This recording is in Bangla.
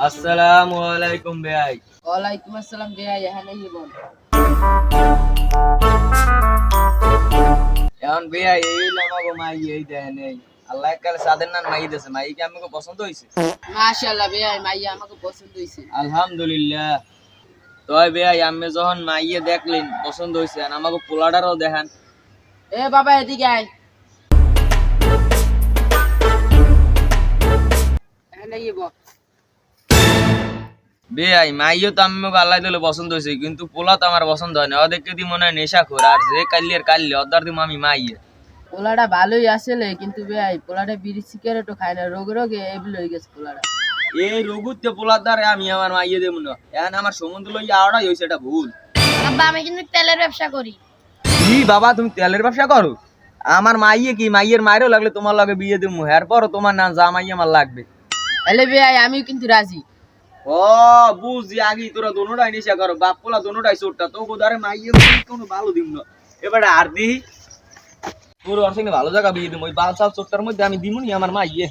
আসসালামু আলাইকুম ভাই। ওয়ালাইকুম আসসালাম ভাই, এখানে বল। এখন ভাই এই আমাকে মাই এই দেয় নেই। আল্লাহ কালে সাদের নান মাই দেছে, মাই কি আমাকে পছন্দ হইছে? মাশাআল্লাহ ভাই, মাইয়া আমাকে পছন্দ হইছে। আলহামদুলিল্লাহ। তয় ভাই আমি যখন মাইয়ে দেখলেন পছন্দ হইছে, আর আমাকে পোলাটারও দেখান। এ বাবা এদিকে আয়, এখানে বল। ভাই মাইয়ে তো আমাকে আল্লাহ দিলে পছন্দ হইছে, কিন্তু পোলা তো আমার পছন্দ হয় না। ওদেরকে দি মনে হয় নেশাখোর, আর যে কাল্লির কাল্লি ওদের দিম আমি মাইয়ে। পোলাটা ভালোই আসলে, কিন্তু ভাই পোলাটা বিড়ি সিগারেটও খায় না, রোগে রোগে এবিল হয়ে গেছে পোলাটা। এই রঘুতে পোলার দ্বারে আমি আমার মাইয়ে দেব না। এখন আমার সম্বন্ধ লইয়া আওড়াই হইছে, এটা ভুল। আব্বা আমি কিন্তু তেলের ব্যবসা করি। কি বাবা তুমি তেলের ব্যবসা করো? আমার মাইয়ে কি মাইয়ের মায়েরও লাগলে তোমার লগে বিয়ে দেবো, এরপরও তোমার না যা মাইয়ে আমার লাগবে। তাহলে ভাই আমিও কিন্তু রাজি। ও বুঝি আগে তোরা দোনোটাই নেশা করো, বাপ পোলা দোনোটাই চোরটা, তো বোধারে মাইয়ে কোনো ভালো দিব না। এবারে আর দি তোর ওর সঙ্গে ভালো জায়গা বিয়ে দেবো, ওই বাল চাল চোরটার মধ্যে আমি দিমুনি আমার মাইয়ে।